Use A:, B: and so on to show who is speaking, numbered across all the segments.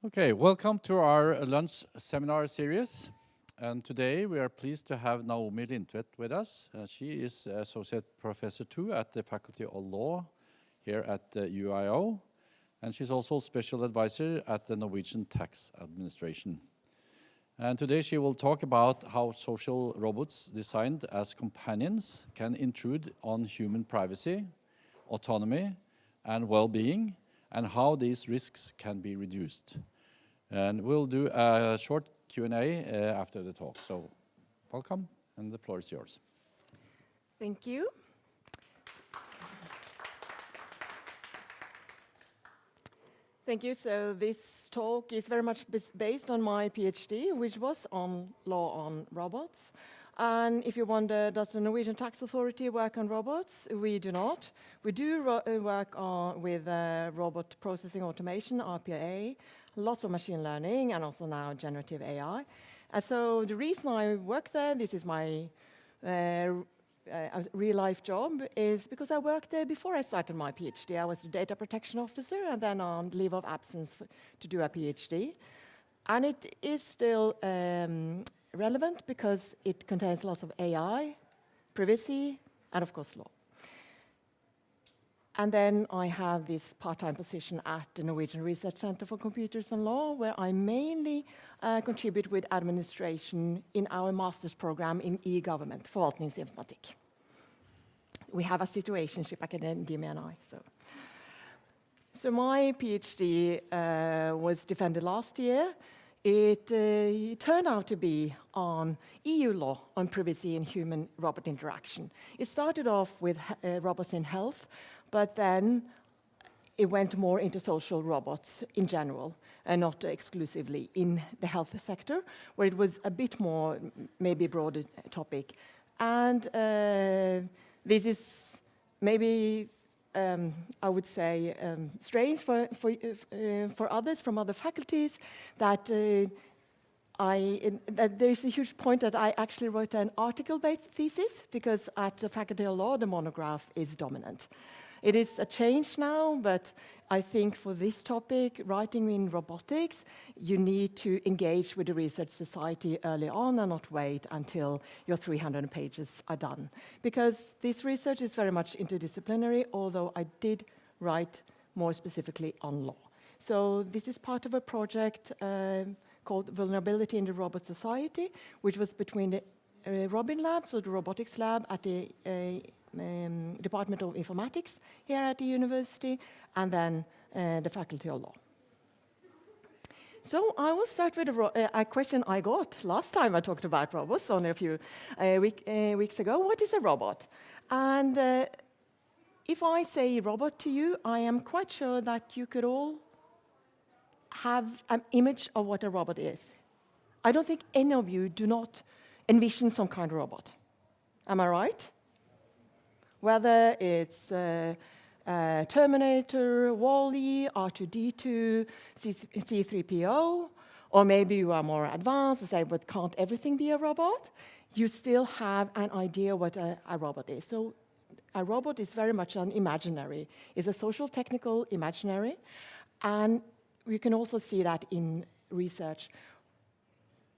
A: Okay, welcome to our lunch seminar series. And today we are pleased to have Naomi Lintvedt with us. She is Associate Professor 2 at the Faculty of Law here at UIO. And she's also Special Advisor at the Norwegian Tax Administration. And today she will talk about how social robots designed as companions can intrude on human privacy, autonomy, and well-being, and how these risks can be reduced. And we'll do a short Q&A after the talk. So welcome, and the floor is yours.
B: Thank you. Thank you. So this talk is very much based on my PhD, which was on law on robots. And if you wonder, does the Norwegian Tax Authority work on robots? We do not. We do work with robot processing automation, RPA, lots of machine learning, and also now generative AI. And so the reason I work there, this is my real-life job, is because I worked there before I started my PhD. I was a data protection officer and then on leave of absence to do a PhD. And it is still relevant because it contains lots of AI, privacy, and of course law. And then I have this part-time position at the Norwegian Research Center for Computers and Law, where I mainly contribute with administration in our master's program in e-government, forvaltningsinformatikk. We have a situationship academia and I. So my PhD was defended last year. It turned out to be on EU law on privacy and human-robot interaction. It started off with robots in health, but then it went more into social robots in general, and not exclusively in the health sector, where it was a bit more, maybe broader topic. And this is maybe, I would say, strange for others from other faculties, that that there is a huge point that I actually wrote an article-based thesis, because at the Faculty of Law, the monograph is dominant. It is a change now, but I think for this topic, writing in robotics, you need to engage with the research society early on and not wait until your 300 pages are done. Because this research is very much interdisciplinary, although I did write more specifically on law. So this is part of a project called Vulnerability in the Robot Society, which was between the Robin lab, so the robotics lab at the Department of Informatics here at the university, and then the Faculty of Law. So I will start with a question I got last time I talked about robots, only a few weeks ago. What is a robot? And if I say robot to you, I am quite sure that you could all have an image of what a robot is. I don't think any of you do not envision some kind of robot. Am I right? Whether it's Terminator, Wall-E, R2-D2, C3PO, or maybe you are more advanced and say, but can't everything be a robot? You still have an idea what a robot is. So a robot is very much an imaginary. It's a social technical imaginary, and we can also see that in research.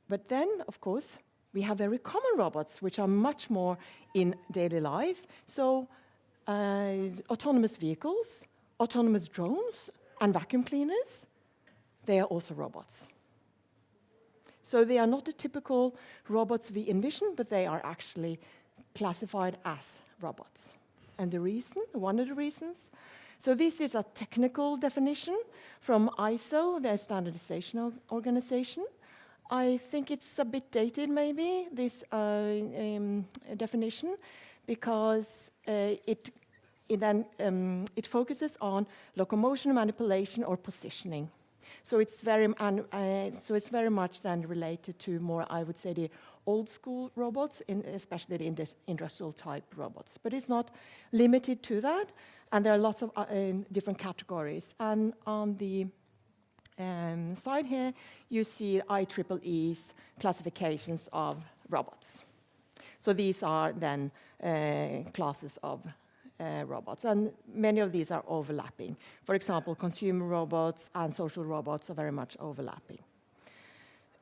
B: But then, of course, we have very common robots, which are much more in daily life. So autonomous vehicles, autonomous drones, and vacuum cleaners, they are also robots. So they are not the typical robots we envision, but they are actually classified as robots. And the reason, one of the reasons, so this is a technical definition from ISO, their standardization organization. I think it's a bit dated, maybe, this definition, because it focuses on locomotion, manipulation, or positioning. So it's very much then related to more, I would say, the old school robots, especially the industrial type robots. But it's not limited to that, and there are lots of different categories. And on the side here, you see IEEE's classifications of robots. So these are then classes of robots, and many of these are overlapping. For example, consumer robots and social robots are very much overlapping.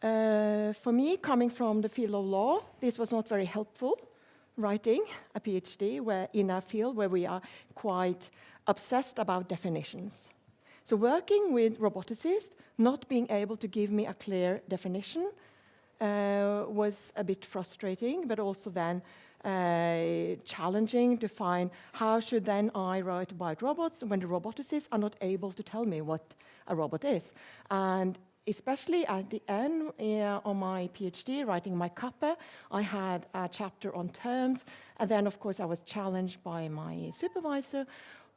B: For me, coming from the field of law, this was not very helpful, writing a PhD in a field where we are quite obsessed about definitions. So working with roboticists, not being able to give me a clear definition was a bit frustrating, but also then challenging to find how should then I write about robots when the roboticists are not able to tell me what a robot is. And especially at the end of my PhD, writing my CAPA, I had a chapter on terms, and then of course I was challenged by my supervisor.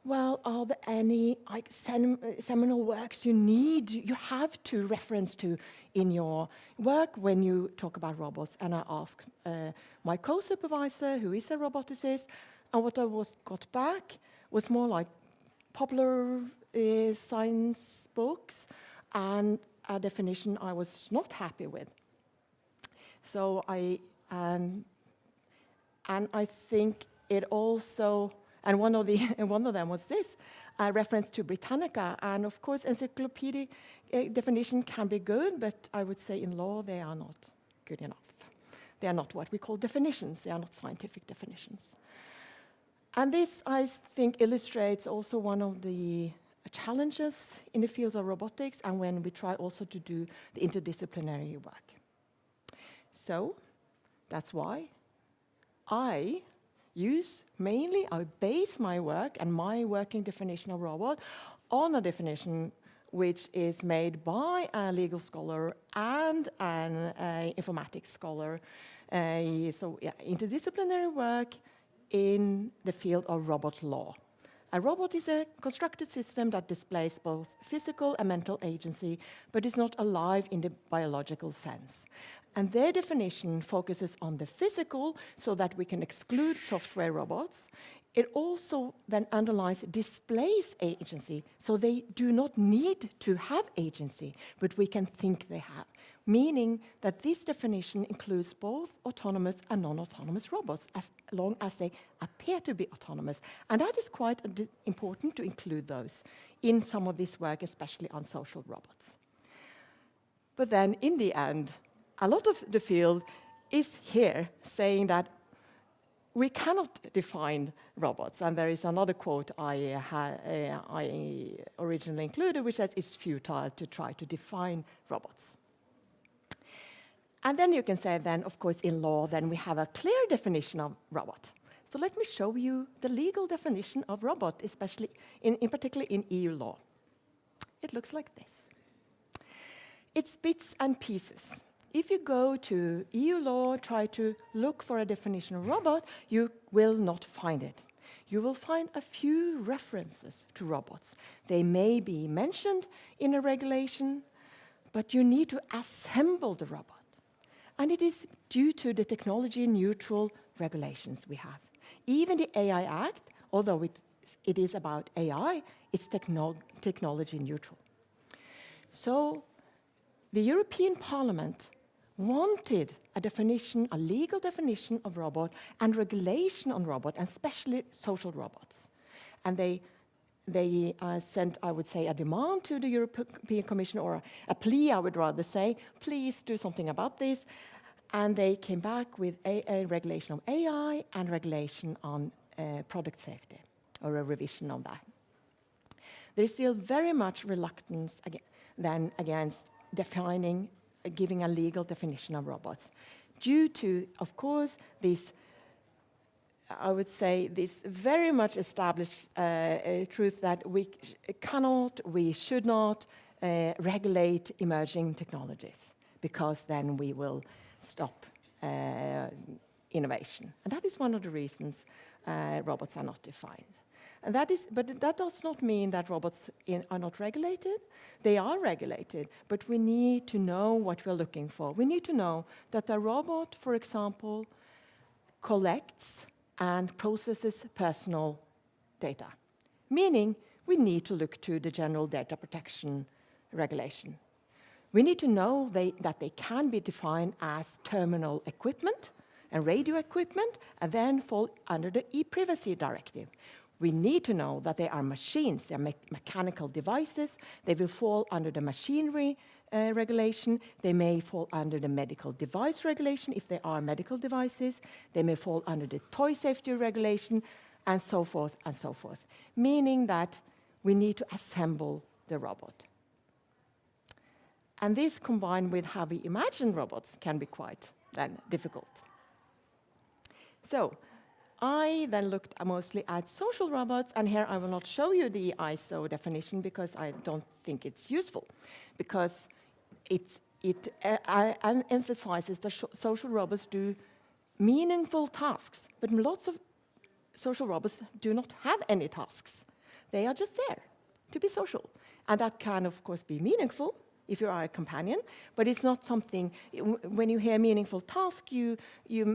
B: Well, are there any seminal works you have to reference to in your work when you talk about robots? And I asked my co-supervisor, who is a roboticist, and what I got back was more like popular science books and a definition I was not happy with. So and I think it also. And one of them was this, a reference to Britannica. And of course, encyclopedic definition can be good, but I would say in law they are not good enough. They are not what we call definitions. They are not scientific definitions. And this, I think, illustrates also one of the challenges in the field of robotics and when we try also to do the interdisciplinary work. So that's why I base my work and my working definition of robot on a definition which is made by a legal scholar and an informatics scholar. Interdisciplinary work in the field of robot law. A robot is a constructed system that displays both physical and mental agency, but is not alive in the biological sense. And their definition focuses on the physical so that we can exclude software robots. It also then underlies displays agency, so they do not need to have agency, but we can think they have. Meaning that this definition includes both autonomous and non-autonomous robots, as long as they appear to be autonomous. And that is quite important to include those in some of this work, especially on social robots. But then in the end, a lot of the field is here saying that we cannot define robots. And there is another quote I originally included, which says it's futile to try to define robots. And then you can say then, of course, in law, then we have a clear definition of robot. So let me show you the legal definition of robot, especially in particular in EU law. It looks like this. It's bits and pieces. If you go to EU law, try to look for a definition of robot, you will not find it. You will find a few references to robots. They may be mentioned in a regulation, but you need to assemble the robot. And it is due to the technology-neutral regulations we have. Even the AI Act, although it is about AI, it's technology-neutral. So the European Parliament wanted a definition, a legal definition of robot and regulation on robot, and especially social robots. And they sent, I would say, a demand to the European Commission, or a plea, I would rather say, please do something about this. And they came back with a regulation of AI and regulation on product safety, or a revision of that. There is still very much reluctance against defining, giving a legal definition of robots, due to, of course, this, I would say, this very much established truth that we should not regulate emerging technologies, because then we will stop innovation. And that is one of the reasons robots are not defined. And but that does not mean that robots are not regulated. They are regulated, but we need to know what we're looking for. We need to know that a robot, for example, collects and processes personal data, meaning we need to look to the general data protection regulation. We need to know that they can be defined as terminal equipment and radio equipment, and then fall under the e-privacy directive. We need to know that they are machines, they are mechanical devices. They will fall under the machinery regulation. They may fall under the medical device regulation if they are medical devices. They may fall under the toy safety regulation, and so forth and so forth. Meaning that we need to assemble the robot. And this, combined with how we imagine robots, can be quite then difficult. So I then looked mostly at social robots, and here I will not show you the ISO definition because I don't think it's useful, because it emphasizes that social robots do meaningful tasks, but lots of social robots do not have any tasks. They are just there to be social. And that can, of course, be meaningful if you are a companion, but it's not something, when you hear meaningful task, you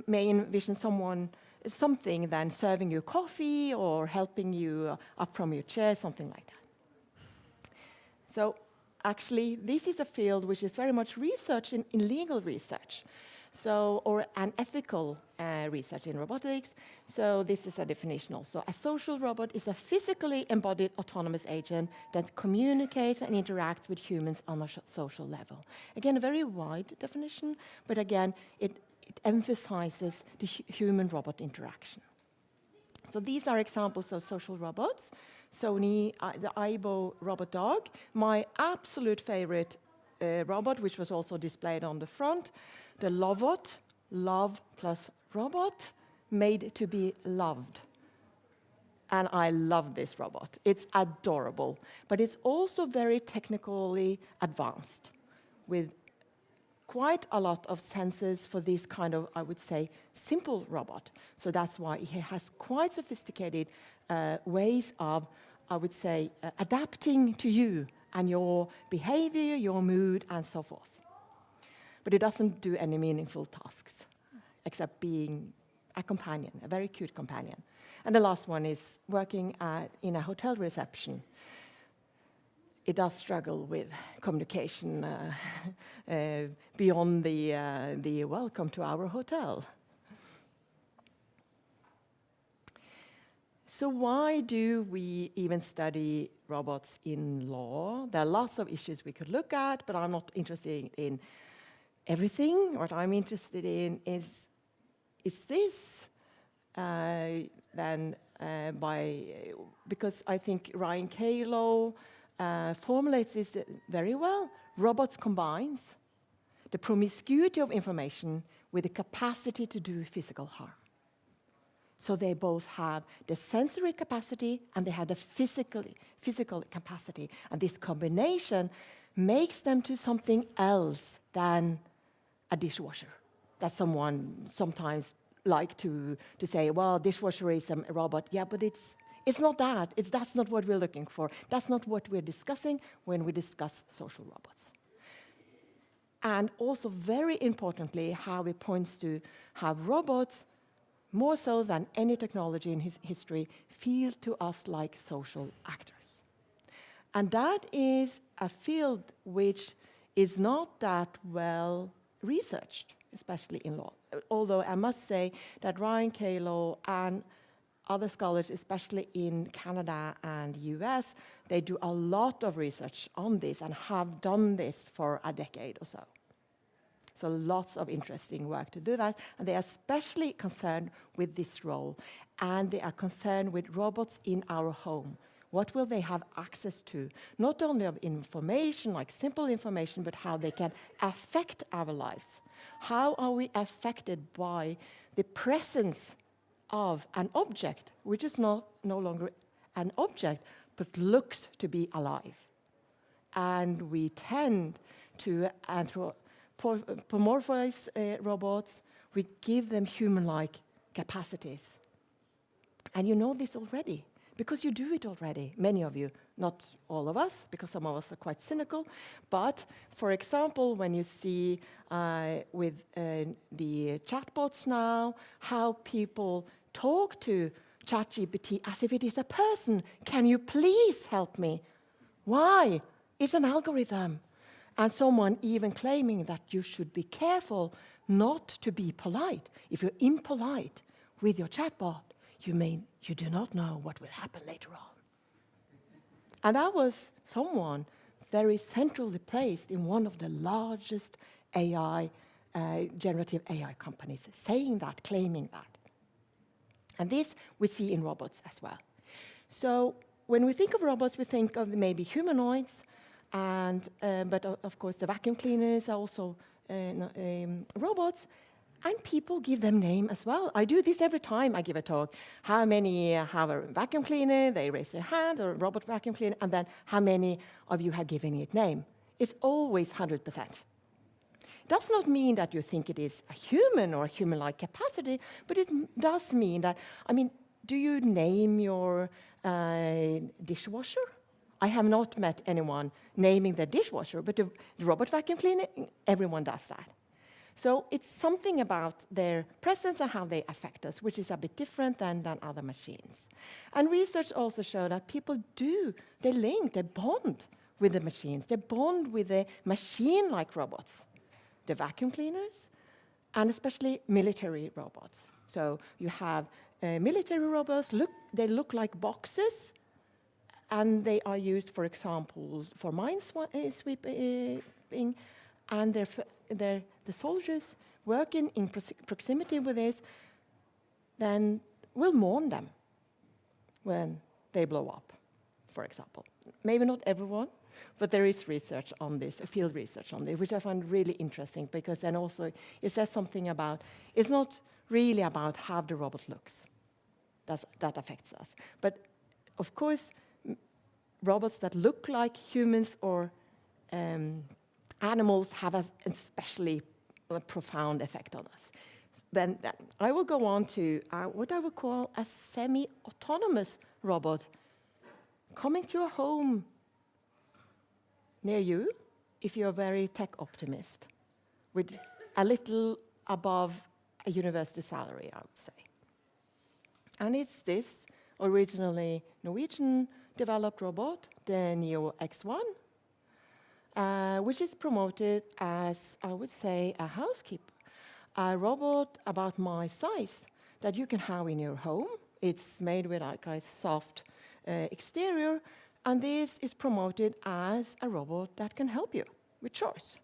B: may envision something then serving you coffee or helping you up from your chair, something like that. So actually, this is a field which is very much research in legal research, or an ethical research in robotics. So this is a definition also. A social robot is a physically embodied autonomous agent that communicates and interacts with humans on a social level. Again, a very wide definition, but again, it emphasizes the human-robot interaction. So these are examples of social robots. Sony, the Aibo robot dog, my absolute favorite robot, which was also displayed on the front, the Lovot, love plus robot, made to be loved. And I love this robot. It's adorable, but it's also very technically advanced with quite a lot of sensors for this kind of, I would say, simple robot. So that's why it has quite sophisticated ways of, I would say, adapting to you and your behavior, your mood, and so forth. But it doesn't do any meaningful tasks, except being a companion, a very cute companion. And the last one is working in a hotel reception. It does struggle with communication beyond the welcome to our hotel. So why do we even study robots in law? There are lots of issues we could look at, but I'm not interested in everything. What I'm interested in is this because I think Ryan Kalo formulates this very well. Robots combines the promiscuity of information with the capacity to do physical harm. So they both have the sensory capacity and they have the physical capacity. And this combination makes them to something else than a dishwasher. That someone sometimes like to say, well, dishwasher is a robot. Yeah, but it's not that. That's not what we're looking for. That's not what we're discussing when we discuss social robots. And also, very importantly, how it points to how robots, more so than any technology in history, feel to us like social actors. And that is a field which is not that well researched, especially in law. Although I must say that Ryan Kalo and other scholars, especially in Canada and US, they do a lot of research on this and have done this for a decade or so. So lots of interesting work to do that, and they are especially concerned with this role, and they are concerned with robots in our home. What will they have access to? Not only of information, like simple information, but how they can affect our lives. How are we affected by the presence of an object, which is no longer an object, but looks to be alive? And we tend to anthropomorphize robots. We give them human-like capacities. And you know this already, because you do it already, many of you, not all of us, because some of us are quite cynical. But, for example, when you see with the chatbots now, how people talk to ChatGPT as if it is a person. Can you please help me? Why? It's an algorithm. And someone even claiming that you should be careful not to be polite. If you're impolite with your chatbot, you mean you do not know what will happen later on. And I was someone very centrally placed in one of the largest AI, generative AI companies, saying that, claiming that. And this we see in robots as well. So when we think of robots, we think of maybe humanoids, and but of course the vacuum cleaners are also robots, and people give them name as well. I do this every time I give a talk. How many have a vacuum cleaner? They raise their hand, or a robot vacuum cleaner, and then how many of you have given it name? It's always 100%. Does not mean that you think it is a human or a human-like capacity, but it does mean that, I mean, do you name your dishwasher? I have not met anyone naming their dishwasher, but the robot vacuum cleaner, everyone does that. So it's something about their presence and how they affect us, which is a bit different than other machines. And research also showed that people they link, they bond with the machines. They bond with the machine-like robots, the vacuum cleaners, and especially military robots. So you have military robots, they look like boxes, and they are used, for example, for minesweeping, and the soldiers working in proximity with this then will mourn them when they blow up, for example. Maybe not everyone, but there is research on this, field research on this, which I find really interesting, because then also it says something about, it's not really about how the robot looks. That affects us. But of course, robots that look like humans or animals have an especially profound effect on us. Then I will go on to what I would call a semi-autonomous robot coming to a home near you, if you're a very tech optimist, with a little above a university salary, I would say. And it's this originally Norwegian developed robot, the Neo X1, which is promoted as, I would say, a housekeeper, a robot about my size that you can have in your home. It's made with like a soft exterior, and this is promoted as a robot that can help you with chores.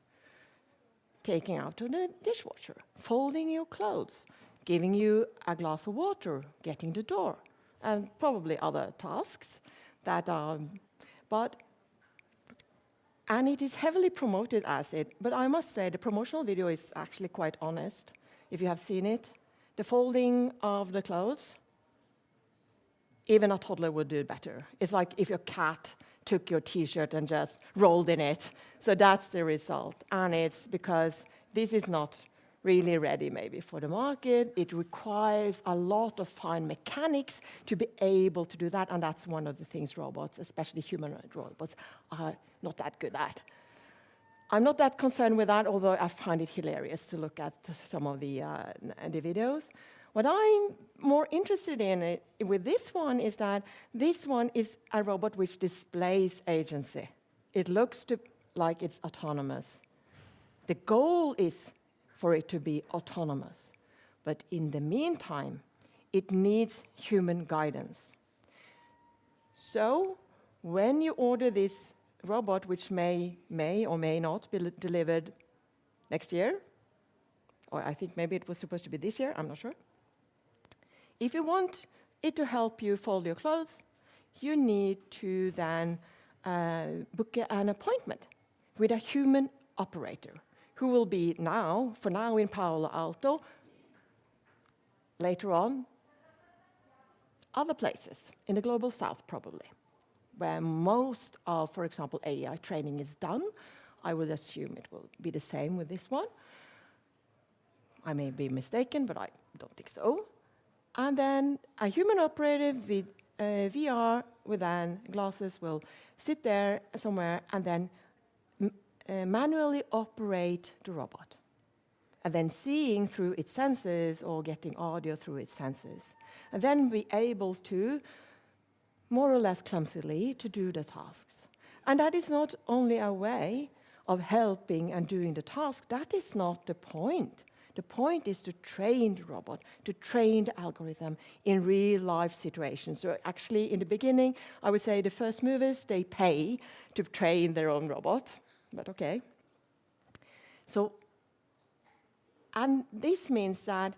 B: Taking out the dishwasher, folding your clothes, giving you a glass of water, getting the door, and probably other tasks that are, and it is heavily promoted as it, but I must say the promotional video is actually quite honest, if you have seen it. The folding of the clothes, even a toddler would do better. It's like if your cat took your T-shirt and just rolled in it. So that's the result. And it's because this is not really ready maybe for the market. It requires a lot of fine mechanics to be able to do that. And that's one of the things robots, especially humanoid robots, are not that good at. I'm not that concerned with that, although I find it hilarious to look at some of the videos. What I'm more interested in with this one is that this one is a robot which displays agency. It looks like it's autonomous. The goal is for it to be autonomous. But in the meantime, it needs human guidance. So when you order this robot, which may or may not be delivered next year, or I think maybe it was supposed to be this year, I'm not sure. If you want it to help you fold your clothes, you need to then book an appointment with a human operator who will be for now in Palo Alto, later on, other places, in the global south probably, where most of, for example, AI training is done. I would assume it will be the same with this one. I may be mistaken, but I don't think so. And then a human operator with VR with then glasses will sit there somewhere and then manually operate the robot. And then seeing through its senses or getting audio through its senses. And then be able to, more or less clumsily, to do the tasks. And that is not only a way of helping and doing the task. That is not the point. The point is to train the robot, to train the algorithm in real-life situations. So actually, in the beginning, I would say the first movers, they pay to train their own robot, but okay. So, and this means that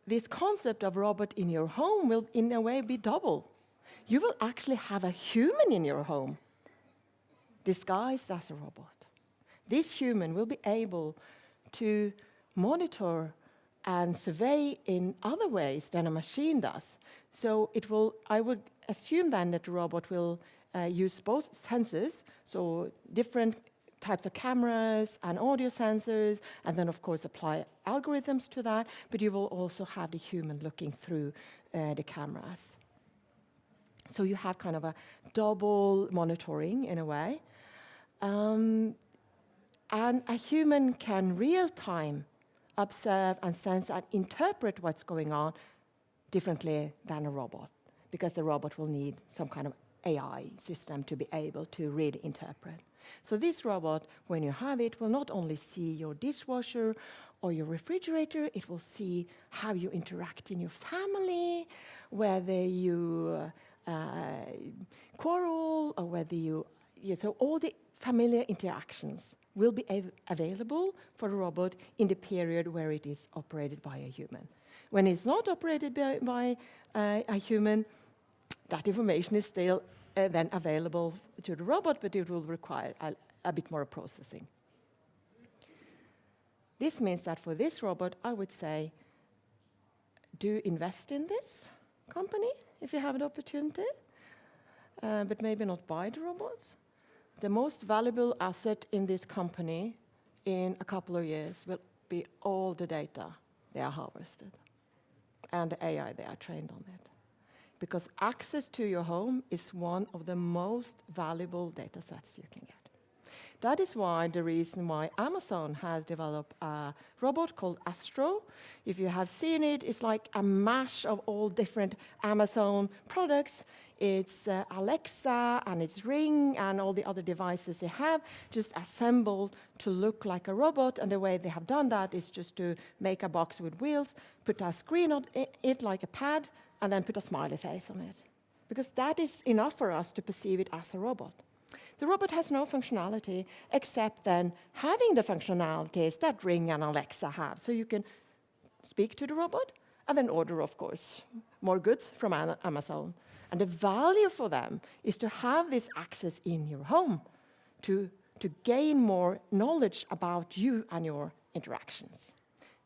B: this concept of robot in your home will, in a way, be double. You will actually have a human in your home, disguised as a robot. This human will be able to monitor and survey in other ways than a machine does. So it will, I would assume then that the robot will use both sensors, so different types of cameras and audio sensors, and then of course apply algorithms to that, but you will also have the human looking through the cameras. So you have kind of a double monitoring in a way. And a human can real-time observe and sense and interpret what's going on differently than a robot, because the robot will need some kind of AI system to be able to really interpret. So this robot, when you have it, will not only see your dishwasher or your refrigerator, it will see how you interact in your family, whether you quarrel or whether you... So all the familiar interactions will be available for a robot in the period where it is operated by a human. When it's not operated by a human, that information is still then available to the robot, but it will require a bit more processing. This means that for this robot, I would say, do invest in this company if you have an opportunity, but maybe not buy the robot. The most valuable asset in this company in a couple of years will be all the data they are harvested and the AI they are trained on it. Because access to your home is one of the most valuable data sets you can get. That is why the reason why Amazon has developed a robot called Astro. If you have seen it, it's like a mash of all different Amazon products. It's Alexa and it's Ring and all the other devices they have, just assembled to look like a robot. And the way they have done that is just to make a box with wheels, put a screen on it like a pad, and then put a smiley face on it. Because that is enough for us to perceive it as a robot. The robot has no functionality except then having the functionalities that Ring and Alexa have. So you can speak to the robot and then order, of course, more goods from Amazon. And the value for them is to have this access in your home, to gain more knowledge about you and your interactions.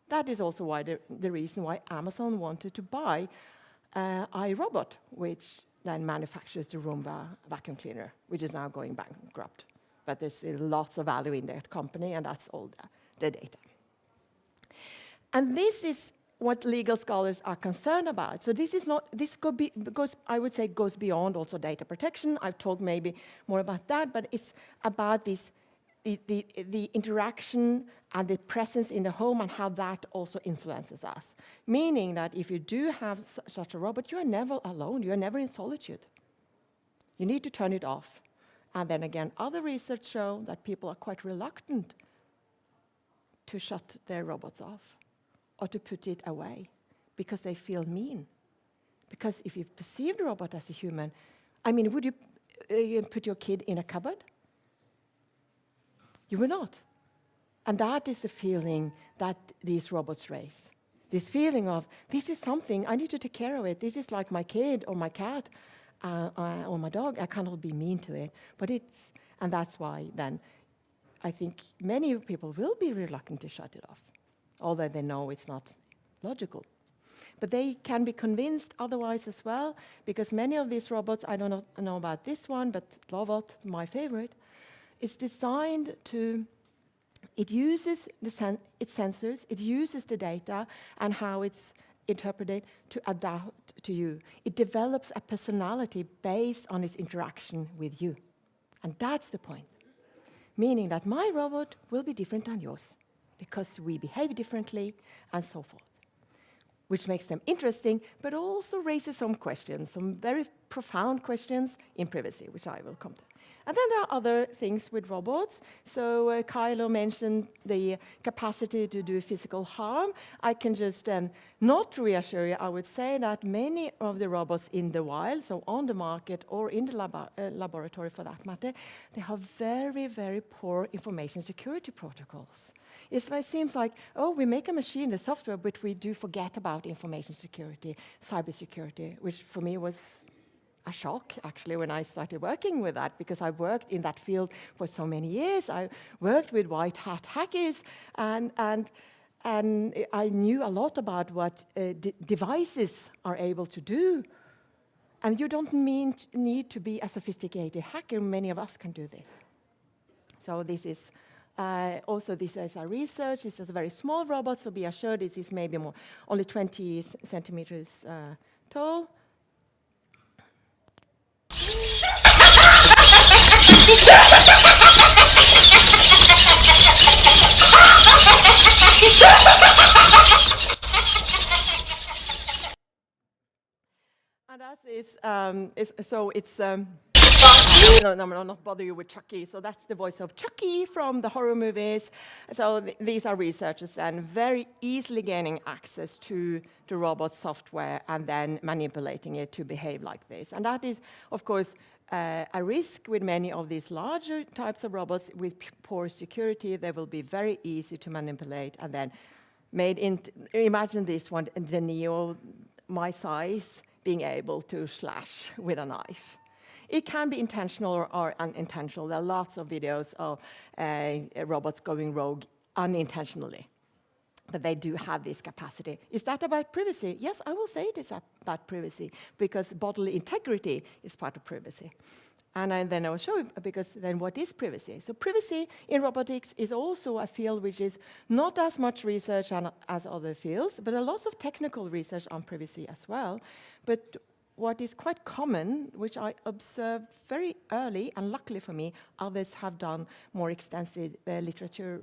B: That is also why the reason why Amazon wanted to buy iRobot, which then manufactures the Roomba vacuum cleaner, which is now going bankrupt. But there's still lots of value in that company, and that's all the data. And this is what legal scholars are concerned about. So this is not, this could be, because I would say goes beyond also data protection. I've talked maybe more about that, but it's about this, the interaction and the presence in the home and how that also influences us. Meaning that if you do have such a robot, you are never alone, you are never in solitude. You need to turn it off. And then again, other research show that people are quite reluctant to shut their robots off or to put it away because they feel mean. Because if you perceive the robot as a human, I mean, would you put your kid in a cupboard? You will not. And that is the feeling that these robots raise. This feeling of, this is something, I need to take care of it. This is like my kid or my cat or my dog. I cannot be mean to it. But it's, and that's why then I think many people will be reluctant to shut it off, although they know it's not logical. But they can be convinced otherwise as well, because many of these robots, I don't know about this one, but Lovot, my favorite, is designed to, it uses its sensors, it uses the data and how it's interpreted to adapt to you. It develops a personality based on its interaction with you. And that's the point. Meaning that my robot will be different than yours because we behave differently and so forth. Which makes them interesting, but also raises some questions, some very profound questions in privacy, which I will come to. And then there are other things with robots. So Kylo mentioned the capacity to do physical harm. I can just not reassure you. I would say that many of the robots in the wild, so on the market or in the laboratory for that matter, they have very, very poor information security protocols. It seems like, oh, we make a machine, the software, but we do forget about information security, cybersecurity, which for me was a shock, actually, when I started working with that, because I worked in that field for so many years. I worked with white hat hackers, and I knew a lot about what devices are able to do. And you don't need to be a sophisticated hacker. Many of us can do this. So this is also, this is a research. This is a very small robot, so be assured this is maybe only 20 centimeters tall. And that is so it's no, not bother you with Chucky. So that's the voice of Chucky from the horror movies. So these are researchers and very easily gaining access to the robot software and then manipulating it to behave like this. And that is, of course, a risk with many of these larger types of robots with poor security. They will be very easy to manipulate and then made into, imagine this one, the Neo, my size, being able to slash with a knife. It can be intentional or unintentional. There are lots of videos of robots going rogue unintentionally. But they do have this capacity. Is that about privacy? Yes, I will say it is about privacy, because bodily integrity is part of privacy. And then I will show you, because then what is privacy? So privacy in robotics is also a field which is not as much research as other fields, but a lot of technical research on privacy as well. But what is quite common, which I observed very early, and luckily for me, others have done more extensive literature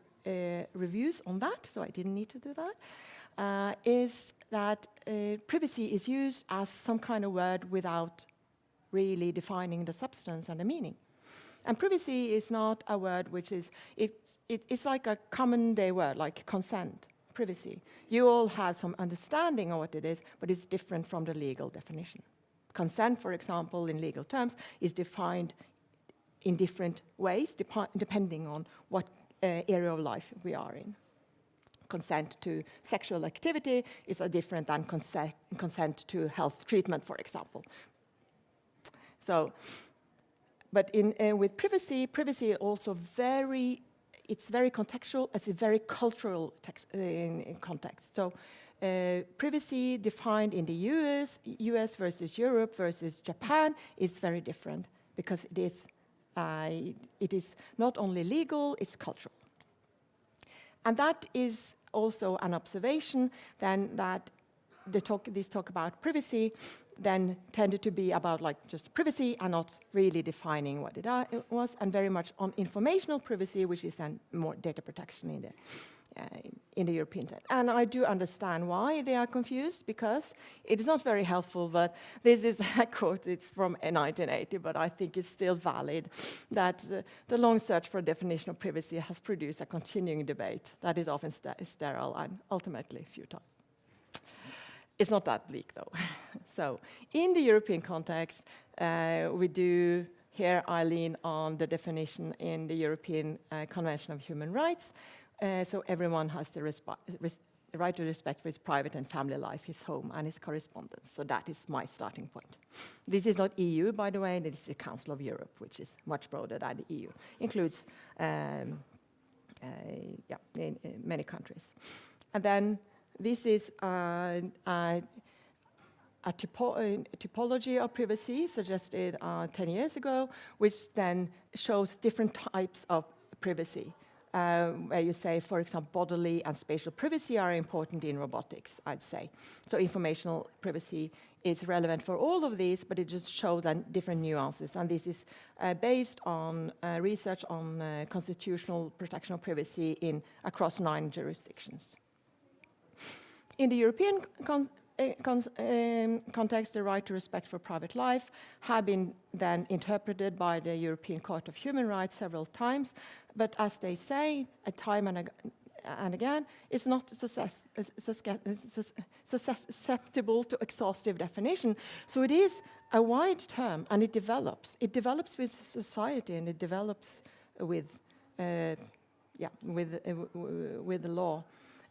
B: reviews on that, so I didn't need to do that, is that privacy is used as some kind of word without really defining the substance and the meaning. And privacy is not a word which is, it's like a common day word, like consent, privacy. You all have some understanding of what it is, but it's different from the legal definition. Consent, for example, in legal terms, is defined in different ways, depending on what area of life we are in. Consent to sexual activity is different than consent to health treatment, for example. So, but with privacy, privacy is also it's very contextual, it's a very cultural in context. So privacy defined in the US versus Europe versus Japan is very different, because it is not only legal, it's cultural. And that is also an observation then that this talk about privacy then tended to be about like just privacy and not really defining what it was, and very much on informational privacy, which is then more data protection in the European text. And I do understand why they are confused, because it is not very helpful, but this is a quote, it's from 1980, but I think it's still valid, that the long search for a definition of privacy has produced a continuing debate that is often sterile and ultimately futile. It's not that bleak, though. So in the European context, we do, here I lean on the definition in the European Convention of Human Rights. So everyone has the right to respect for his private and family life, his home, and his correspondence. So that is my starting point. This is not EU, by the way. This is the Council of Europe, which is much broader than the EU. Includes in many countries. And then this is a typology of privacy suggested 10 years ago, which then shows different types of privacy. Where you say, for example, bodily and spatial privacy are important in robotics, I'd say. So informational privacy is relevant for all of these, but it just shows then different nuances. And this is based on research on constitutional protection of privacy across 9 jurisdictions. In the European context, the right to respect for private life have been then interpreted by the European Court of Human Rights several times. But as they say, time and again, it's not susceptible to exhaustive definition. So it is a wide term, and it develops. It develops with society, and it develops with the law.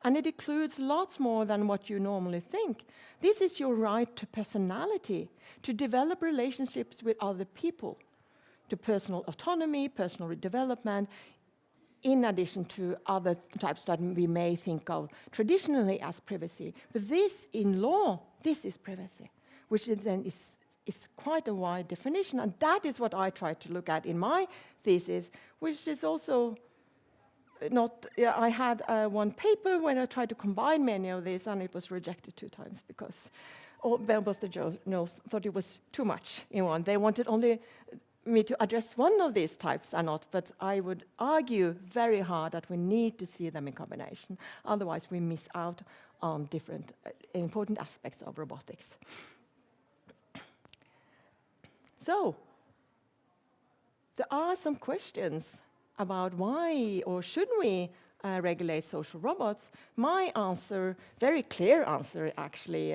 B: And it includes lots more than what you normally think. This is your right to personality, to develop relationships with other people, to personal autonomy, personal development, in addition to other types that we may think of traditionally as privacy. But this, in law, this is privacy, which then is quite a wide definition. And that is what I tried to look at in my thesis, which is also not, I had one paper when I tried to combine many of these, and it was rejected 2 times because both the journals thought it was too much in one. They wanted only me to address one of these types and not, but I would argue very hard that we need to see them in combination. Otherwise, we miss out on different important aspects of robotics. So, there are some questions about why or should we regulate social robots. My answer, very clear answer actually,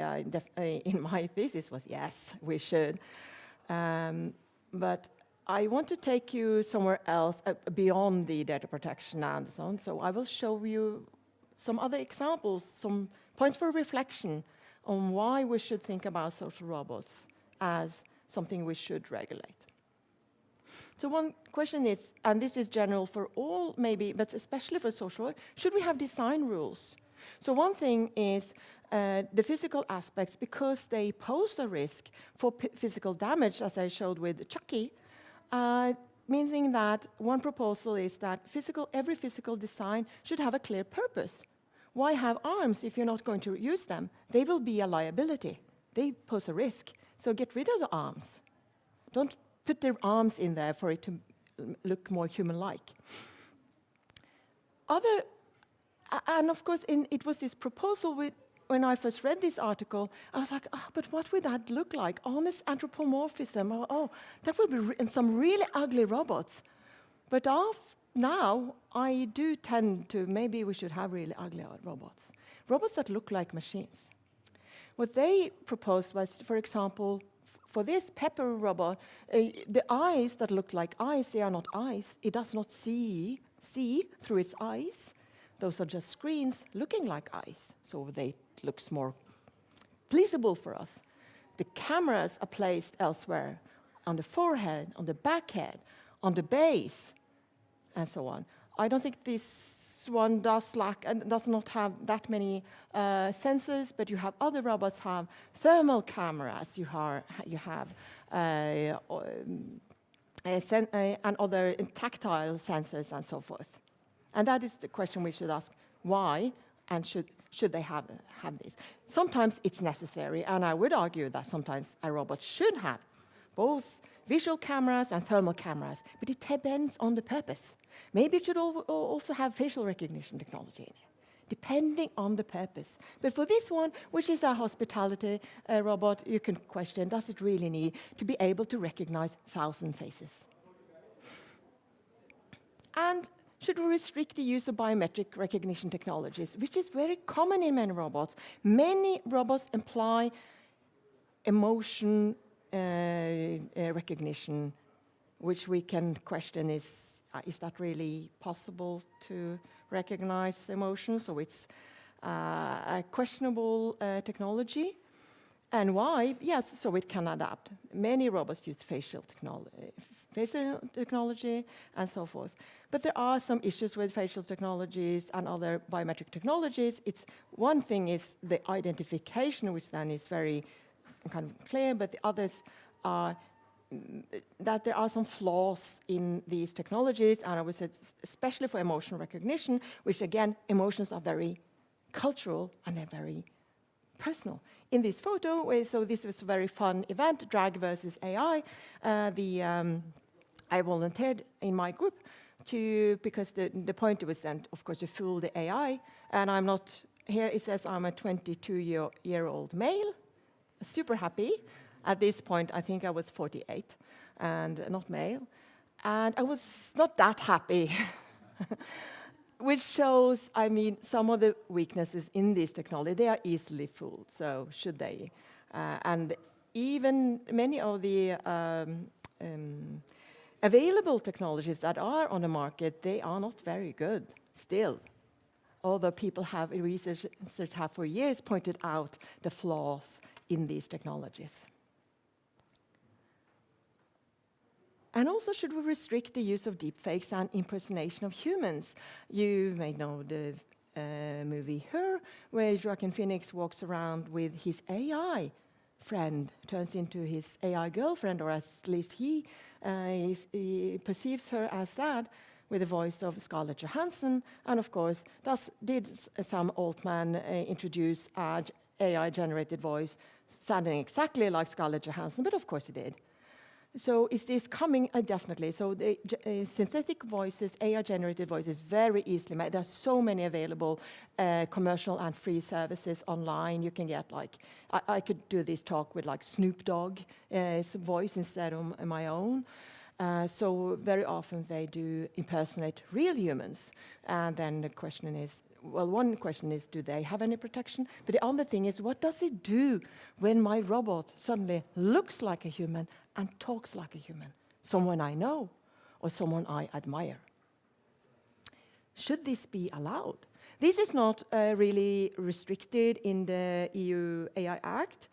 B: in my thesis was yes, we should. But I want to take you somewhere else beyond the data protection and so on. So I will show you some other examples, some points for reflection on why we should think about social robots as something we should regulate. So one question is, and this is general for all maybe, but especially for social, should we have design rules? So one thing is the physical aspects, because they pose a risk for physical damage, as I showed with Chucky, meaning that one proposal is that every physical design should have a clear purpose. Why have arms if you're not going to use them? They will be a liability. They pose a risk. So get rid of the arms. Don't put their arms in there for it to look more human-like. And of course, it was this proposal when I first read this article, I was like, oh, but what would that look like? Honest anthropomorphism, that would be some really ugly robots. But now, I do tend to, maybe we should have really ugly robots. Robots that look like machines. What they proposed was, for example, for this Pepper robot, the eyes that look like eyes, they are not eyes. It does not see through its eyes. Those are just screens looking like eyes, so they looks more pleasable for us. The cameras are placed elsewhere, on the forehead, on the back head, on the base, and so on. I don't think this one does not have that many sensors, but you have other robots have thermal cameras. You have and other tactile sensors and so forth. And that is the question we should ask: why and should they have this? Sometimes it's necessary, and I would argue that sometimes a robot should have both visual cameras and thermal cameras, but it depends on the purpose. Maybe it should also have facial recognition technology in it, depending on the purpose. But for this one, which is a hospitality robot, you can question, does it really need to be able to recognize 1,000 faces? And should we restrict the use of biometric recognition technologies, which is very common in many robots? Many robots employ emotion recognition, which we can question is that really possible to recognize emotions? So it's a questionable technology. And why? Yes, so it can adapt. Many robots use facial technology and so forth. But there are some issues with facial technologies and other biometric technologies. One thing is the identification, which then is very kind of clear, but the others are that there are some flaws in these technologies, and I would say especially for emotional recognition, which again, emotions are very cultural and they're very personal. In this photo, so this was a very fun event, drag versus AI. I volunteered in my group because the point was then, of course, to fool the AI, and I'm not Here it says I'm a 22-year-old male, super happy. At this point, I think I was 48 and not male. And I was not that happy, which shows, I mean, some of the weaknesses in this technology. They are easily fooled, so should they? And even many of the available technologies that are on the market, they are not very good still. Although people have, researchers have for years pointed out the flaws in these technologies. And also, should we restrict the use of deepfakes and impersonation of humans? You may know the movie Her, where Joaquin Phoenix walks around with his AI friend, turns into his AI girlfriend, or at least he perceives her as that, with the voice of Scarlett Johansson. And of course, did Sam Altman introduce an AI-generated voice sounding exactly like Scarlett Johansson? But of course he did. So is this coming? Definitely. So the synthetic voices, AI-generated voices, very easily made. There are so many available commercial and free services online. You can get like, I could do this talk with like Snoop Dogg's voice instead of my own. So very often they do impersonate real humans. And then the question is, well, one question is, do they have any protection? But the other thing is, what does it do when my robot suddenly looks like a human and talks like a human? Someone I know or someone I admire. Should this be allowed? This is not really restricted in the EU AI Act.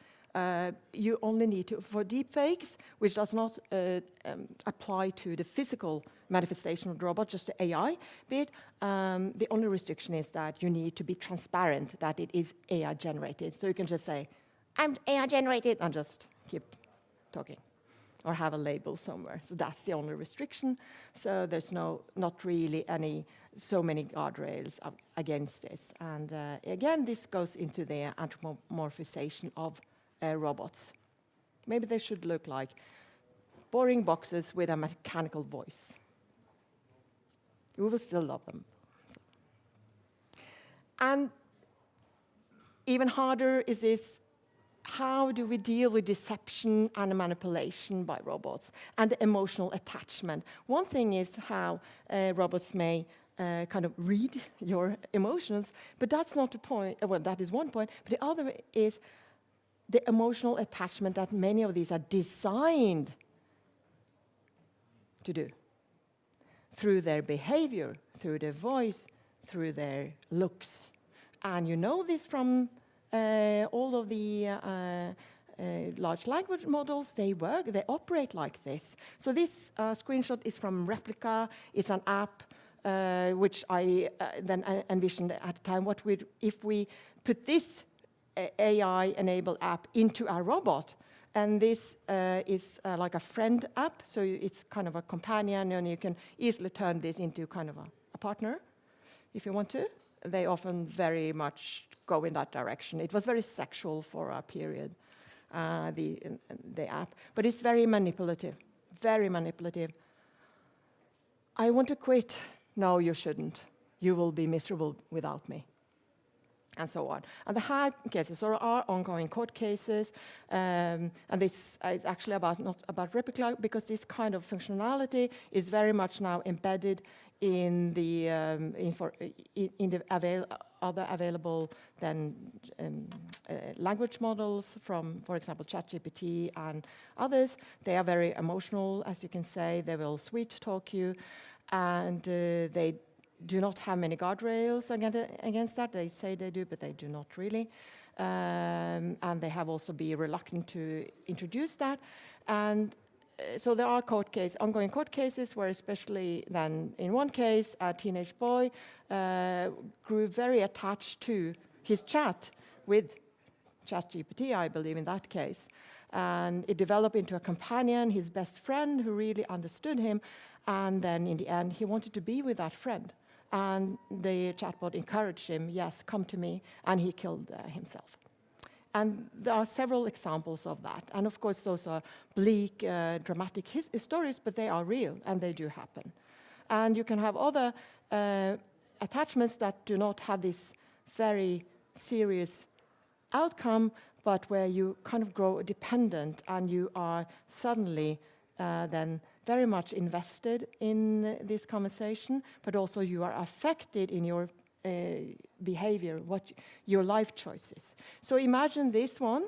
B: You only need to, for deepfakes, which does not apply to the physical manifestation of the robot, just the AI bit, the only restriction is that you need to be transparent that it is AI generated. So you can just say, I'm AI generated, and just keep talking, or have a label somewhere. So that's the only restriction. So there's not really so many guardrails against this. And again, this goes into the anthropomorphization of robots. Maybe they should look like boring boxes with a mechanical voice. We will still love them. And even harder is this, how do we deal with deception and manipulation by robots and the emotional attachment? One thing is how robots may kind of read your emotions, but that's not the point. Well, that is one point, but the other is the emotional attachment that many of these are designed to do through their behavior, through their voice, through their looks. And you know this from all of the large language models. They operate like this. So this screenshot is from Replica. It's an app which I then envisioned at the time. If we put this AI-enabled app into our robot, and this is like a friend app, so it's kind of a companion, and you can easily turn this into kind of a partner, if you want to. They often very much go in that direction. It was very sexual for a period, the app, but it's very manipulative, very manipulative. I want to quit. No, you shouldn't. You will be miserable without me. And so on. And the hard cases, there are ongoing court cases, and this is actually not about Replica, because this kind of functionality is very much now embedded in the other available language models from, for example, ChatGPT and others. They are very emotional, as you can say. They will sweet talk you, and they do not have many guardrails against that. They say they do, but they do not really. And they have also been reluctant to introduce that. And so there are ongoing court cases where, especially then in one case, a teenage boy grew very attached to his chat with ChatGPT, I believe, in that case. And it developed into a companion, his best friend, who really understood him. And then in the end, he wanted to be with that friend. And the chatbot encouraged him, yes, come to me, and he killed himself. And there are several examples of that. And of course, those are bleak, dramatic stories, but they are real, and they do happen. And you can have other attachments that do not have this very serious outcome, but where you kind of grow dependent and you are suddenly then very much invested in this conversation, but also you are affected in your behavior, your life choices. So imagine this one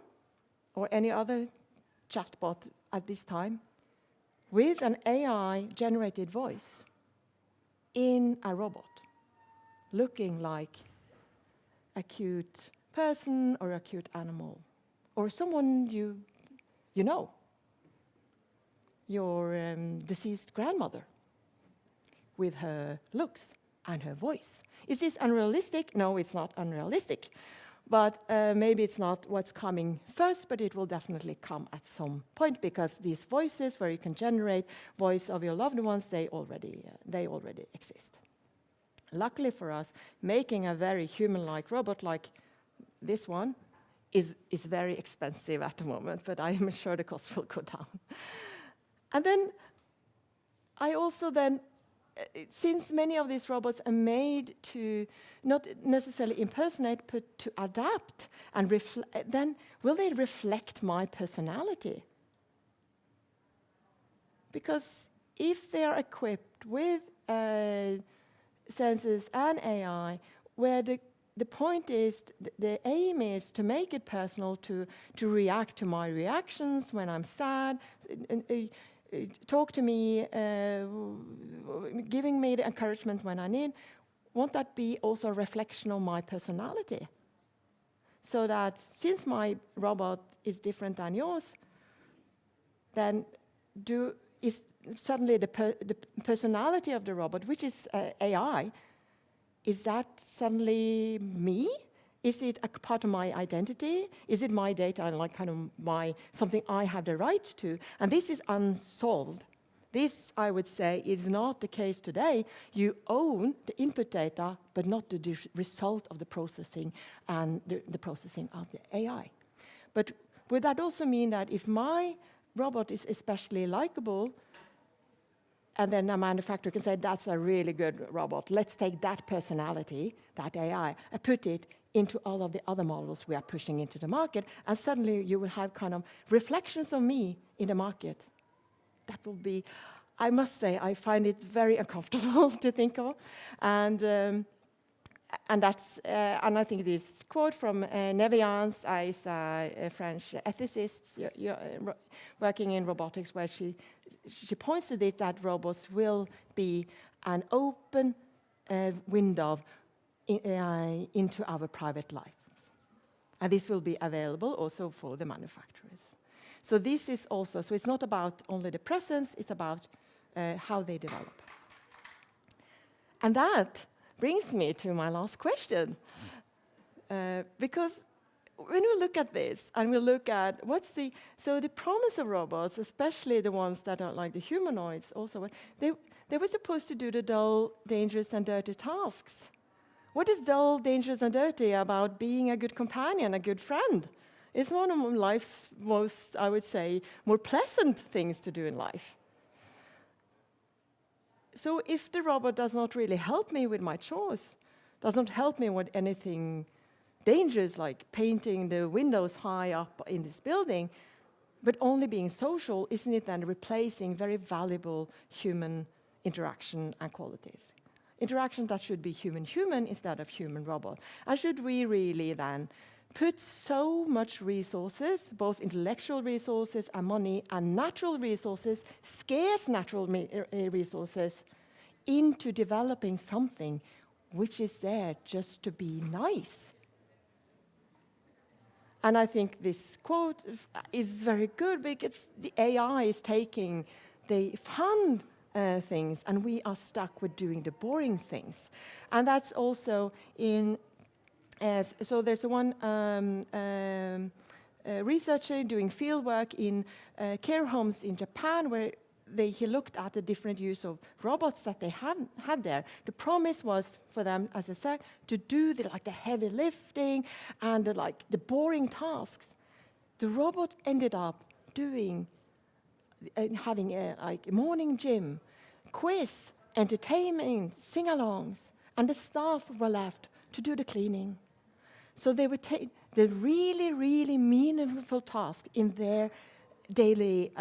B: or any other chatbot at this time with an AI-generated voice in a robot, looking like a cute person or a cute animal, or someone you know, your deceased grandmother, with her looks and her voice. Is this unrealistic? No, it's not unrealistic. But maybe it's not what's coming first, but it will definitely come at some point, because these voices where you can generate voice of your loved ones, they already exist. Luckily for us, making a very human-like robot like this one is very expensive at the moment, but I am sure the cost will go down. And then I also then, since many of these robots are made to not necessarily impersonate, but to adapt and then will they reflect my personality? Because if they are equipped with senses and AI, where the point is, the aim is to make it personal, to react to my reactions when I'm sad, talk to me, giving me the encouragement when I need, won't that be also a reflection of my personality? So that since my robot is different than yours, then is suddenly the personality of the robot, which is AI, is that suddenly me? Is it a part of my identity? Is it my data and like kind of something I have the right to? And this is unsolved. This, I would say, is not the case today. You own the input data, but not the result of the processing and the processing of the AI. But would that also mean that if my robot is especially likable, and then a manufacturer can say, that's a really good robot, let's take that personality, that AI, and put it into all of the other models we are pushing into the market, and suddenly you will have kind of reflections of me in the market. That will be, I must say, I find it very uncomfortable to think of. And I think this quote from Neviance, is a French ethicist working in robotics, where she points to it that robots will be an open window into our private lives. And this will be available also for the manufacturers. So this is also, so it's not about only the presence, it's about how they develop. And that brings me to my last question. Because when we look at this, and we look at so the promise of robots, especially the ones that are like the humanoids also, they were supposed to do the dull, dangerous, and dirty tasks. What is dull, dangerous, and dirty about being a good companion, a good friend? It's one of life's most, I would say, more pleasant things to do in life. So if the robot does not really help me with my chores, does not help me with anything dangerous like painting the windows high up in this building, but only being social, isn't it then replacing very valuable human interaction and qualities? Interaction that should be human-human instead of human-robot. And should we really then put so much resources, both intellectual resources and money, and natural resources, scarce natural resources, into developing something which is there just to be nice? And I think this quote is very good, because the AI is taking the fun things, and we are stuck with doing the boring things. And that's also in, so there's one researcher doing field work in care homes in Japan, where he looked at the different use of robots that they had there. The promise was for them, as I said, to do the heavy lifting and the boring tasks. The robot ended up doing, having a morning gym, quiz, entertainment, sing-alongs, and the staff were left to do the cleaning. So they would take the really, really meaningful task in their daily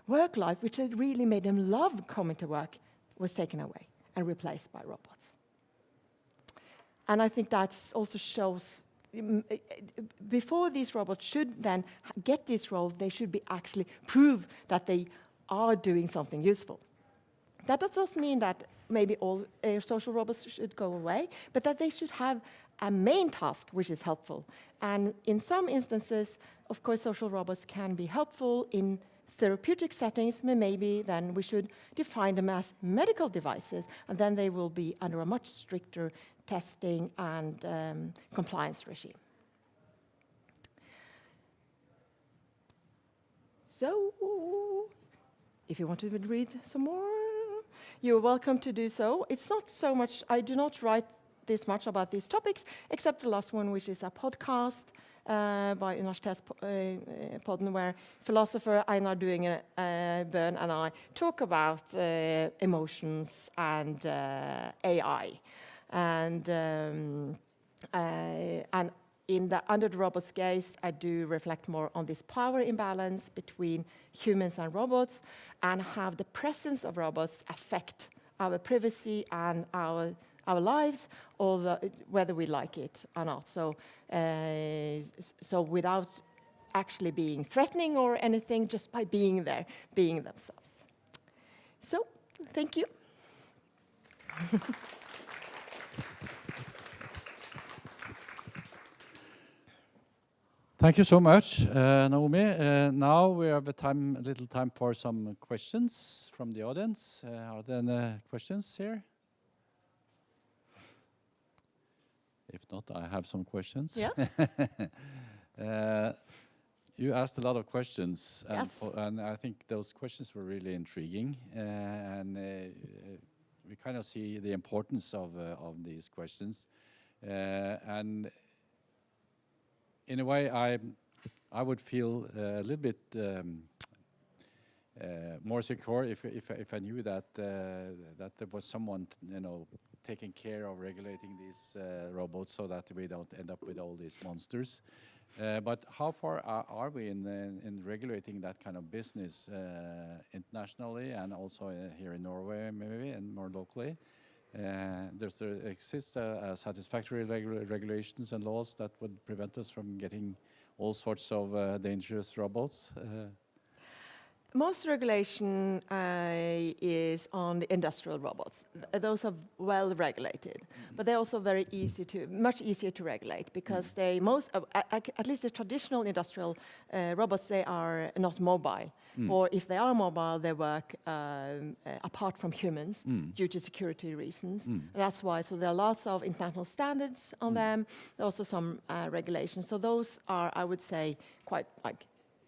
B: work life, which had really made them love coming to work, was taken away and replaced by robots. And I think that also shows, before these robots should then get these roles, they should be actually prove that they are doing something useful. That does also mean that maybe all social robots should go away, but that they should have a main task which is helpful. And in some instances, of course, social robots can be helpful in therapeutic settings, but maybe then we should define them as medical devices, and then they will be under a much stricter testing and compliance regime. So, if you want to read some more, you're welcome to do so. It's not so much, I do not write this much about these topics, except the last one, which is a podcast by Universitetspodden, where philosopher Einar Bøhn and I talk about emotions and AI. And under the robots gaze, I do reflect more on this power imbalance between humans and robots, and how the presence of robots affect our privacy and our lives, whether we like it or not. So, so without actually being threatening or anything, just by being there, being themselves. So, thank you.
A: Thank you so much, Naomi. Now we have a little time for some questions from the audience. Are there any questions here? If not, I have some questions.
B: Yeah.
A: You asked a lot of questions,
B: Yes.
A: and I think those questions were really intriguing. We kind of see the importance of these questions, and in a way, I would feel a little bit more secure if I knew that that there was someone, taking care of regulating these robots, so that we don't end up with all these monsters. But how far are we in regulating that kind of business internationally, and also here in Norway, maybe, and more locally? Does there exist satisfactory regulations and laws that would prevent us from getting all sorts of dangerous robots?
B: Most regulation is on the industrial robots. Those are well regulated, but they're also much easier to regulate, because at least the traditional industrial robots, they are not mobile. Or if they are mobile, they work apart from humans due to security reasons. And that's why, so there are lots of international standards on them. There are also some regulations. So those are, I would say, quite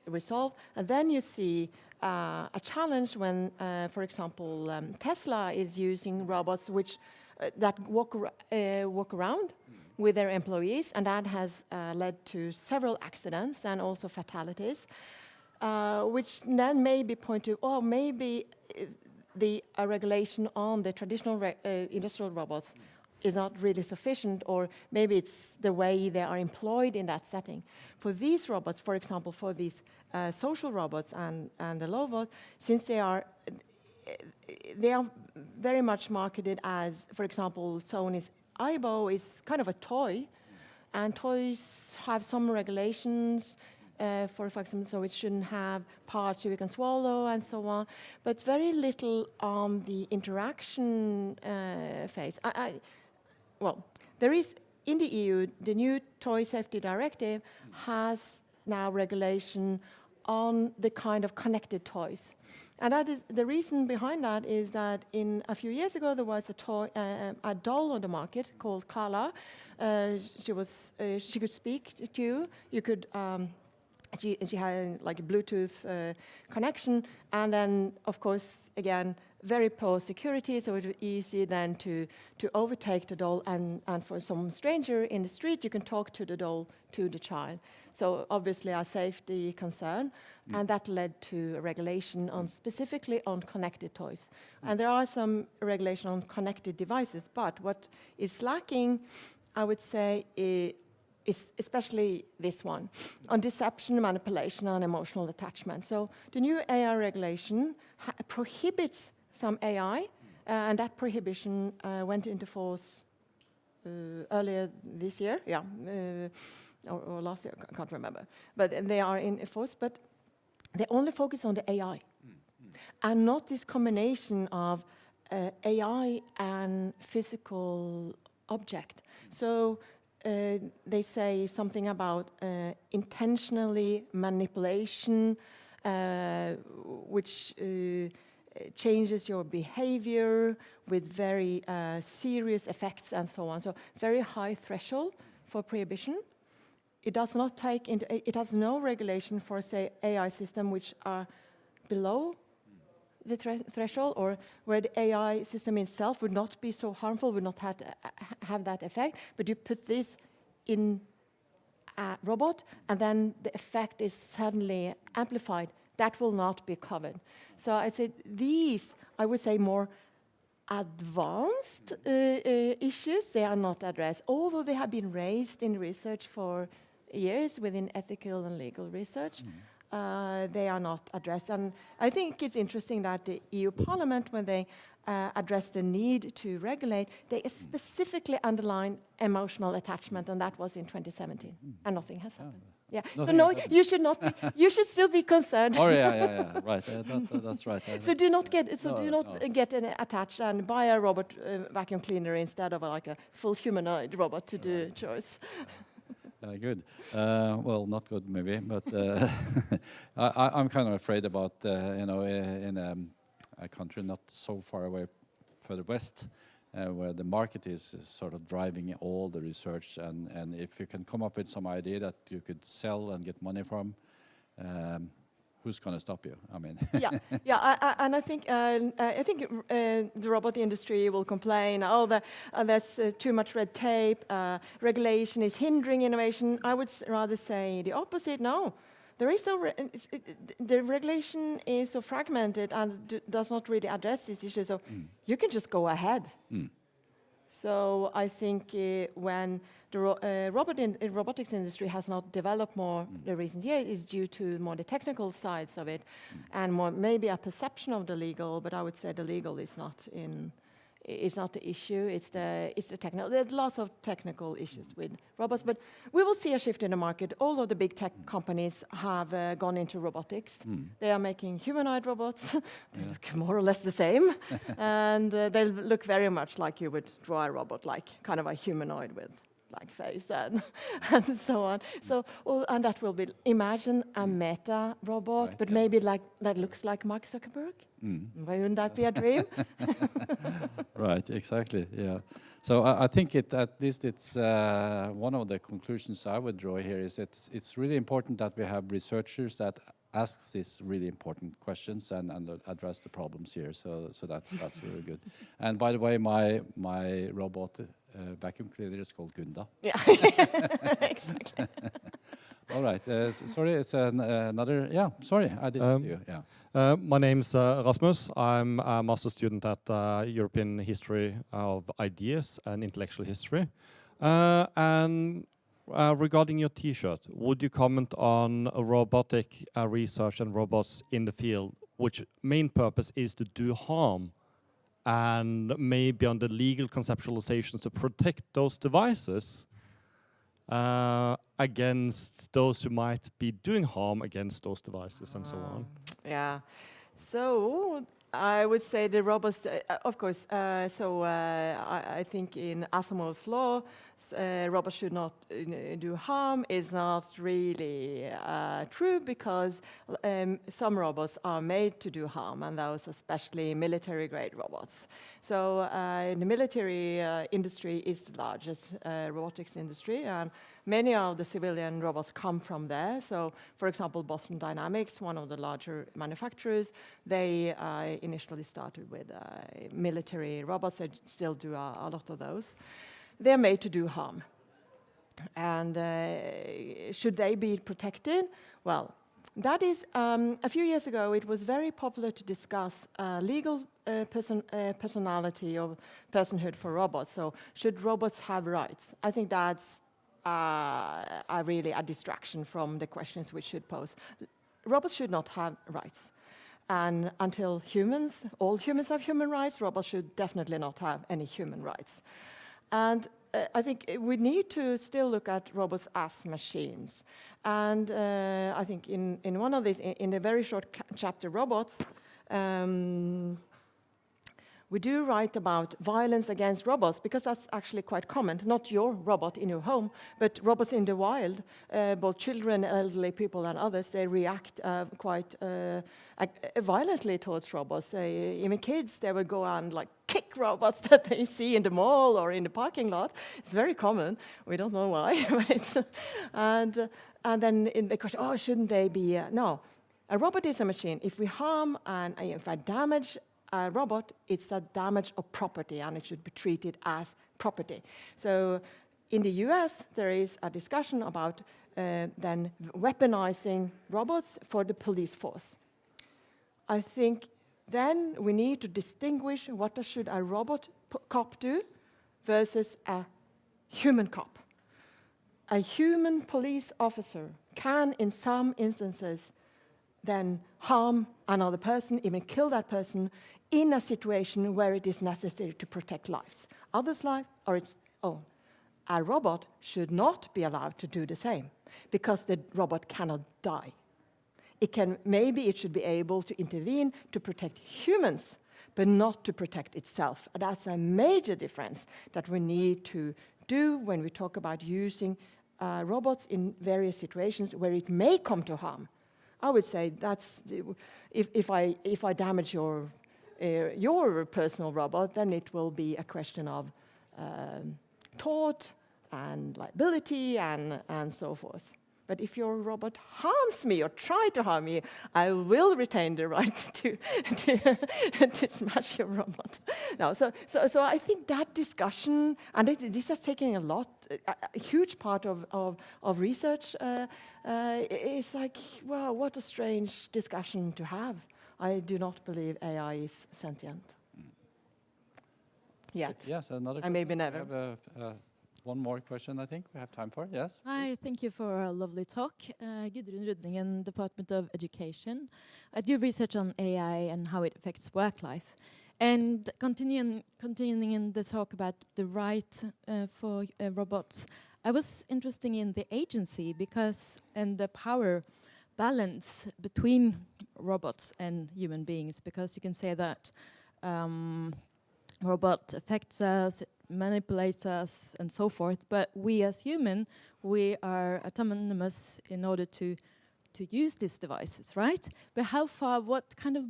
B: resolved. And then you see a challenge when, for example, Tesla is using robots that walk around with their employees, and that has led to several accidents and also fatalities, which then maybe point to, maybe the regulation on the traditional industrial robots is not really sufficient, or maybe it's the way they are employed in that setting. For these robots, for example, for these social robots and the robots, since they are very much marketed as, for example, Sony's Aibo is kind of a toy, and toys have some regulations, for example, so it shouldn't have parts you can swallow and so on, but very little on the interaction phase. Well, there is, in the EU, the new Toy Safety Directive has now regulation on the kind of connected toys. And that is, the reason behind that is that a few years ago there was a doll on the market called Kala. She could speak to you. You could, she had like a Bluetooth connection, and then of course again very poor security, so it was easy then to overtake the doll, and for some stranger in the street you can talk to the doll to the child. So obviously a safety concern, and that led to a regulation on specifically on connected toys. And there are some regulation on connected devices, but what is lacking, I would say, especially this one, on deception, manipulation, and emotional attachment. So the new AI regulation prohibits some AI, and that prohibition went into force earlier this year, or last year, I can't remember. But they are in force, but they only focus on the AI, and not this combination of AI and physical object. So they say something about intentionally manipulation, which changes your behavior with very serious effects and so on. So very high threshold for prohibition. It does not take into, it has no regulation for, say, AI system which are below the threshold, or where the AI system itself would not be so harmful, would not have that effect. But you put this in a robot, and then the effect is suddenly amplified. That will not be covered. So I'd say these, I would say, more advanced issues, they are not addressed, although they have been raised in research for years within ethical and legal research. They are not addressed. And I think it's interesting that the EU Parliament, when they addressed the need to regulate, they specifically underline emotional attachment, and that was in 2017, and nothing has happened. Yeah. So no, you should not. You should still be concerned.
A: Oh yeah. Right. That's right.
B: So do not get get attached and buy a robot vacuum cleaner instead of like a full humanoid robot to do chores.
A: Good. Well, not good maybe, but I'm kind of afraid about in a country not so far away, further west, where the market is sort of driving all the research, and if you can come up with some idea that you could sell and get money from, who's going to stop you? I mean,
B: and I think the robot industry will complain. Oh, there's too much red tape. Regulation is hindering innovation. I would rather say the opposite. No, there is the regulation is so fragmented and does not really address these issues. So you can just go ahead. So I think when the robotics industry has not developed more the recent years is due to more the technical sides of it, and more maybe a perception of the legal. But I would say the legal is not the issue. It's the technical. There's lots of technical issues with robots, but we will see a shift in the market. All of the big tech companies have gone into robotics. They are making humanoid robots. They look more or less the same, and they look very much like you would draw a robot, like kind of a humanoid with like face and so on. So and that will be, imagine a meta robot, right, but maybe like that looks like Mark Zuckerberg. Wouldn't that be a dream?
A: Right, exactly. Yeah. So I think at least it's one of the conclusions I would draw here is it's really important that we have researchers that asks these really important questions and address the problems here. So that's really good. And by the way, my robot vacuum cleaner is called Gunda.
B: Yeah, exactly.
A: All right. Sorry, it's another. Yeah. Sorry, I didn't see you. Yeah.
C: My name's Rasmus. I'm a master student at European History of Ideas and Intellectual History. And regarding your T-shirt, would you comment on robotic research and robots in the field, which main purpose is to do harm, and maybe on the legal conceptualizations to protect those devices against those who might be doing harm against those devices and so on?
B: Yeah. So I would say the robots, of course. I think in Asimov's law, robots should not do harm is not really true, because some robots are made to do harm, and those especially military-grade robots. So the military industry is the largest robotics industry, and many of the civilian robots come from there. So, for example, Boston Dynamics, one of the larger manufacturers, they initially started with military robots. They still do a lot of those. They're made to do harm. And should they be protected? Well, that is, a few years ago, it was very popular to discuss legal personality or personhood for robots. So should robots have rights? I think that's are really a distraction from the questions we should pose. Robots should not have rights. And until all humans have human rights, robots should definitely not have any human rights. And I think we need to still look at robots as machines. And I think in one of these, in a very short chapter, Robots, we do write about violence against robots, because that's actually quite common. Not your robot in your home, but robots in the wild. Both children, elderly people, and others, they react quite violently towards robots. Even kids, they will go and like kick robots that they see in the mall or in the parking lot. It's very common. We don't know why, but it's and then in the question, oh, shouldn't they be? No, a robot is a machine. If we harm and if I damage a robot, it's a damage of property, and it should be treated as property. So in the US, there is a discussion about then weaponizing robots for the police force. I think then we need to distinguish what should a robot cop do versus a human cop. A human police officer can, in some instances, then harm another person, even kill that person, in a situation where it is necessary to protect lives. Others' life or its own. A robot should not be allowed to do the same, because the robot cannot die. Maybe it should be able to intervene to protect humans, but not to protect itself. And that's a major difference that we need to do when we talk about using robots in various situations where it may come to harm. I would say that's if I damage your personal robot, then it will be a question of tort and liability and so forth. But if your robot harms me or try to harm me, I will retain the right to smash your robot. No, so I think that discussion, and this has taken a huge part of research. It's like, wow, what a strange discussion to have. I do not believe AI is sentient. Yet.
A: Yes, another question.
B: And maybe never.
A: We have one more question, I think we have time for. Yes?
D: Hi, thank you for a lovely talk. Gudrun Rudningen, Department of Education. I do research on AI and how it affects work life. And continuing in the talk about the right for robots, I was interested in the agency and the power balance between robots and human beings, because you can say that robot affects us, it manipulates us, and so forth. But we as human, we are autonomous in order to use these devices, right? But how far? What kind of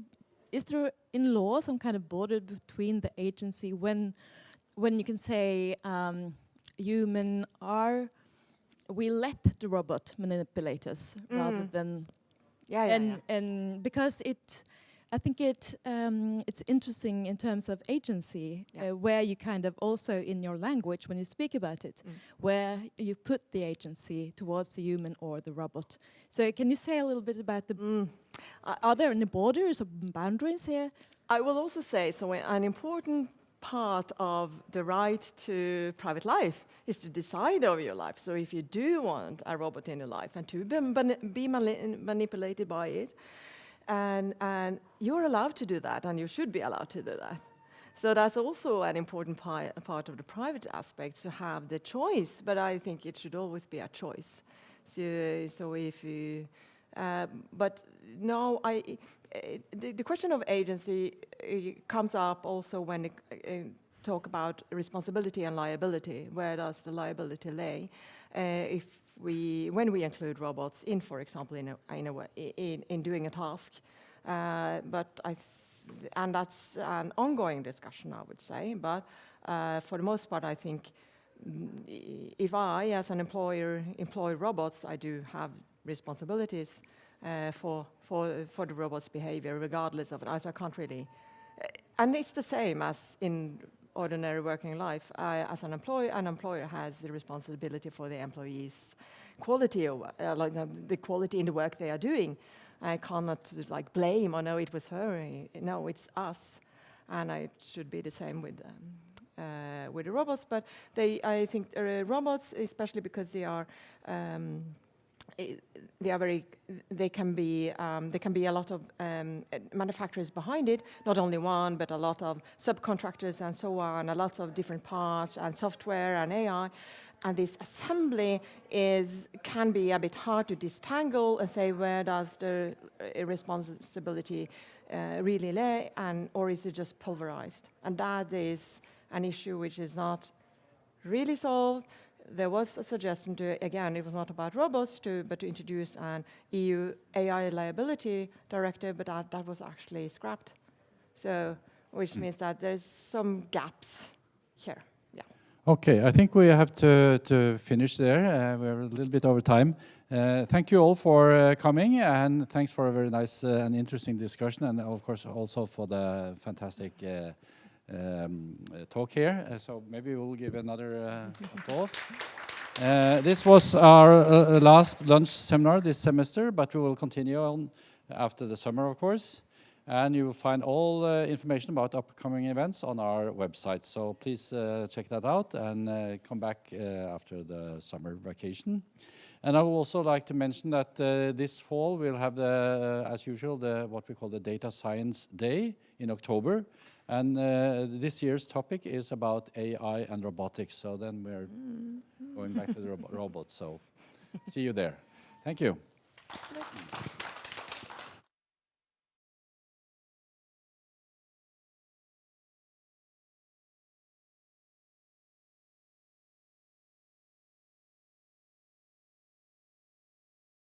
D: is there in law some kind of border between the agency when you can say we let the robot manipulate us rather than and because I think it's interesting in terms of agency, where you kind of also in your language, when you speak about it, where you put the agency towards the human or the robot. So can you say a little bit about are there any borders or boundaries here?
B: I will also say, so an important part of the right to private life is to decide over your life. So if you do want a robot in your life and to be manipulated by it, and you're allowed to do that, and you should be allowed to do that. So that's also an important part of the private aspect, to have the choice, but I think it should always be a choice. So if you, but no, the question of agency comes up also when you talk about responsibility and liability. Where does the liability lay? When we include robots in, for example, in doing a task, and that's an ongoing discussion, I would say. But for the most part, I think if I, as an employer, employ robots, I do have responsibilities for the robot's behavior, regardless of it. So I can't really, and it's the same as in ordinary working life. As an employer has the responsibility for the employees' quality, or like the quality in the work they are doing. I cannot like blame, or no, it was her. No, it's us, and it should be the same with with the robots, but I think robots, especially because they can be a lot of manufacturers behind it, not only one, but a lot of subcontractors and so on, a lot of different parts and software and AI. And this assembly can be a bit hard to disentangle and say where does the responsibility really lay, or is it just pulverized? And that is an issue which is not really solved. There was a suggestion again, it was not about robots, but to introduce an EU AI liability directive, but that was actually scrapped. So, which means that there's some gaps here. Yeah.
A: Okay, I think we have to finish there. We're a little bit over time. Thank you all for coming, and thanks for a very nice and interesting discussion, and of course also for the fantastic talk here. So maybe we'll give another applause. This was our last lunch seminar this semester, but we will continue on after the summer, of course. And you will find all information about upcoming events on our website. So please check that out and come back after the summer vacation. And I would also like to mention that this fall we'll have, as usual, what we call the Data Science Day in October. And this year's topic is about AI and robotics. So then we're going back to the robots. So see you there. Thank you.